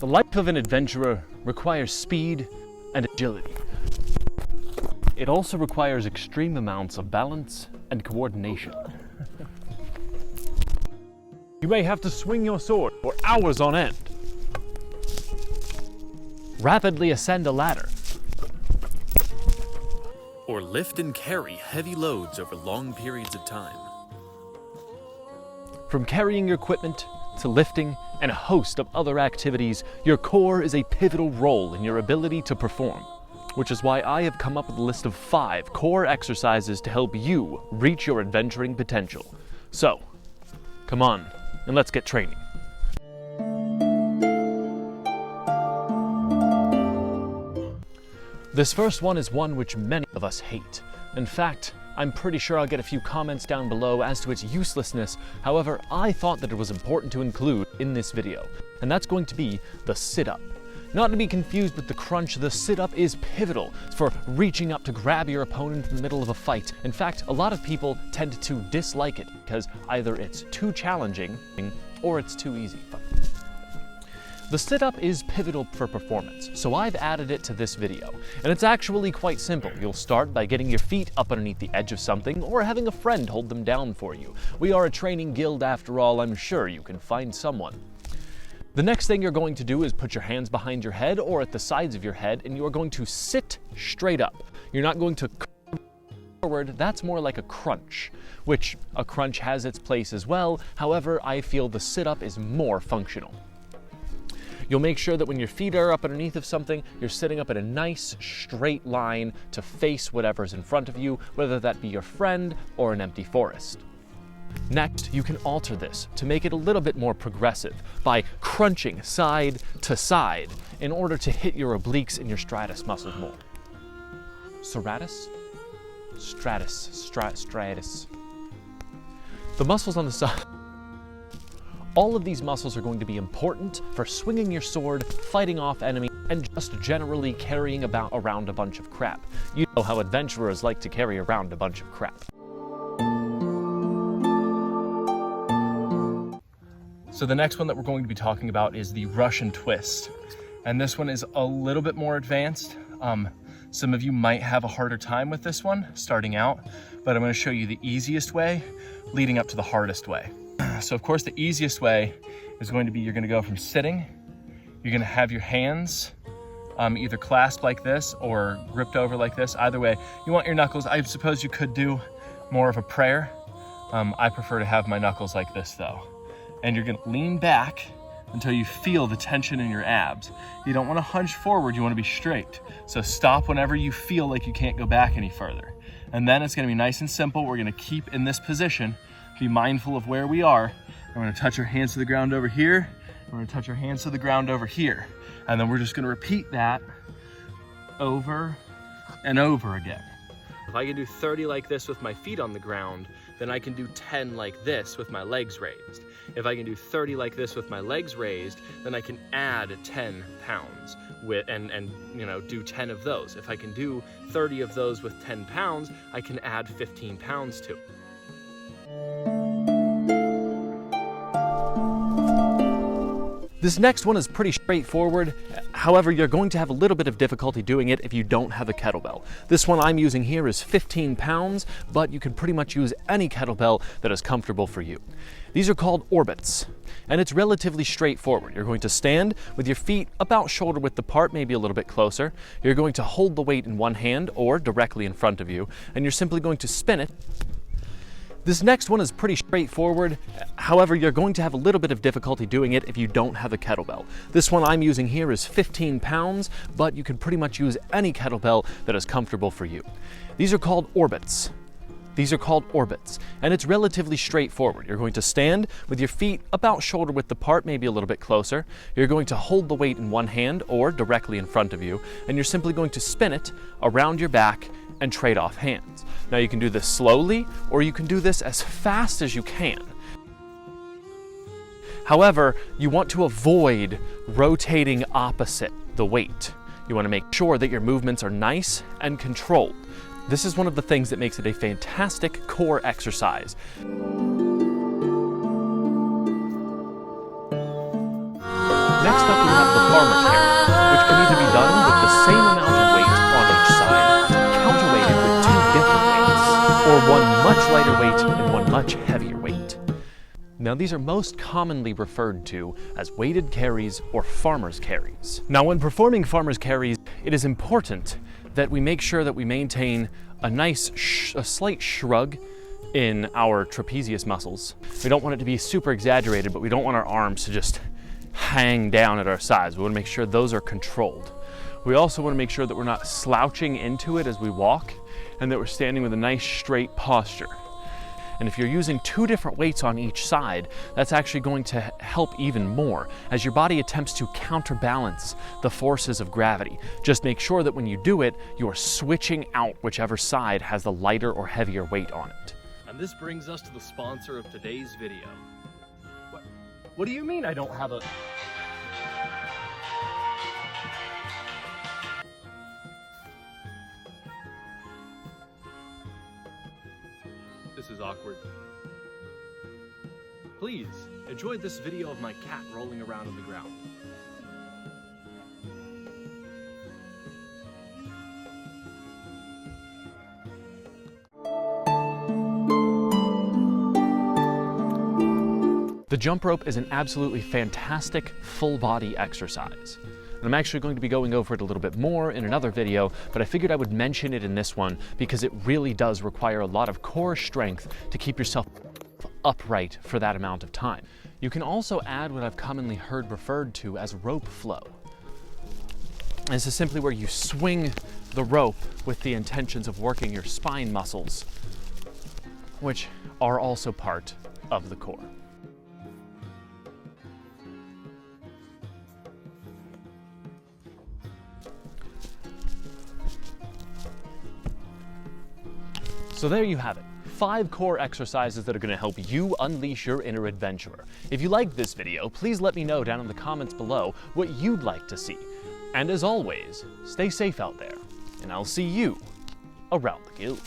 The life of an adventurer requires speed and agility. It also requires extreme amounts of balance and coordination. You may have to swing your sword for hours on end. Rapidly ascend a ladder. Or lift and carry heavy loads over long periods of time. From carrying your equipment to lifting and a host of other activities, your core is a pivotal role in your ability to perform, which is why I have come up with a list of 5 core exercises to help you reach your adventuring potential. So, come on, and let's get training. This first one is one which many of us hate. In fact, I'm pretty sure I'll get a few comments down below as to its uselessness. However, I thought that it was important to include in this video, and that's going to be the sit-up. Not to be confused with the crunch, the sit-up is pivotal for reaching up to grab your opponent in the middle of a fight. In fact, a lot of people tend to dislike it because either it's too challenging or it's too easy. The sit-up is pivotal for performance, so I've added it to this video. And it's actually quite simple. You'll start by getting your feet up underneath the edge of something or having a friend hold them down for you. We are a training guild after all, I'm sure you can find someone. The next thing you're going to do is put your hands behind your head or at the sides of your head, and you are going to sit straight up. You're not going to curve forward, that's more like a crunch, which a crunch has its place as well. However, I feel the sit-up is more functional. You'll make sure that when your feet are up underneath of something, you're sitting up in a nice straight line to face whatever's in front of you, whether that be your friend or an empty forest. Next, you can alter this to make it a little bit more progressive by crunching side to side in order to hit your obliques and your stratus muscles more. Serratus? Stratus. The muscles on the side. All of these muscles are going to be important for swinging your sword, fighting off enemies, and just generally carrying around a bunch of crap. You know how adventurers like to carry around a bunch of crap. So the next one that we're going to be talking about is the Russian twist. And this one is a little bit more advanced. Some of you might have a harder time with this one starting out, but I'm going to show you the easiest way leading up to the hardest way. So of course the easiest way is going to be, you're going to go from sitting, you're going to have your hands either clasped like this or gripped over like this. Either way, you want your knuckles. I suppose you could do more of a prayer. I prefer to have my knuckles like this though. And you're going to lean back until you feel the tension in your abs. You don't want to hunch forward, you want to be straight. So stop whenever you feel like you can't go back any further. And then it's going to be nice and simple. We're going to keep in this position. Be mindful of where we are. We're going to touch our hands to the ground over here. We're going to touch our hands to the ground over here. And then we're just going to repeat that over and over again. If I can do 30 like this with my feet on the ground, then I can do 10 like this with my legs raised. If I can do 30 like this with my legs raised, then I can add 10 pounds and do 10 of those. If I can do 30 of those with 10 pounds, I can add 15 pounds to it. This next one is pretty straightforward. However, you're going to have a little bit of difficulty doing it if you don't have a kettlebell. This one I'm using here is 15 pounds, but you can pretty much use any kettlebell that is comfortable for you. These are called orbits, and it's relatively straightforward. You're going to stand with your feet about shoulder width apart, maybe a little bit closer. You're going to hold the weight in one hand or directly in front of you, and you're simply going to spin it. This next one is pretty straightforward. However, you're going to have a little bit of difficulty doing it if you don't have a kettlebell. This one I'm using here is 15 pounds, but you can pretty much use any kettlebell that is comfortable for you. These are called orbits. And it's relatively straightforward. You're going to stand with your feet about shoulder width apart, maybe a little bit closer. You're going to hold the weight in one hand or directly in front of you, and you're simply going to spin it around your back and trade off hands. Now you can do this slowly, or you can do this as fast as you can. However, you want to avoid rotating opposite the weight. You want to make sure that your movements are nice and controlled. This is one of the things that makes it a fantastic core exercise. Next up we have the farmer carry, which can either be done with the same amount of weight on each side, counterweighted with two different weights, or one much lighter weight and one much heavier weight. Now these are most commonly referred to as weighted carries or farmer's carries. Now when performing farmer's carries, it is important that we make sure that we maintain a slight shrug in our trapezius muscles. We don't want it to be super exaggerated, but we don't want our arms to just hang down at our sides. We want to make sure those are controlled. We also want to make sure that we're not slouching into it as we walk and that we're standing with a nice straight posture. And if you're using two different weights on each side, that's actually going to help even more as your body attempts to counterbalance the forces of gravity. Just make sure that when you do it, you're switching out whichever side has the lighter or heavier weight on it. And this brings us to the sponsor of today's video. What do you mean I don't have a... This is awkward. Please, enjoy this video of my cat rolling around on the ground. The jump rope is an absolutely fantastic full body exercise. And I'm actually going to be going over it a little bit more in another video, but I figured I would mention it in this one because it really does require a lot of core strength to keep yourself upright for that amount of time. You can also add what I've commonly heard referred to as rope flow. And this is simply where you swing the rope with the intentions of working your spine muscles, which are also part of the core. So there you have it, 5 core exercises that are going to help you unleash your inner adventurer. If you liked this video, please let me know down in the comments below what you'd like to see. And as always, stay safe out there, and I'll see you around the guild.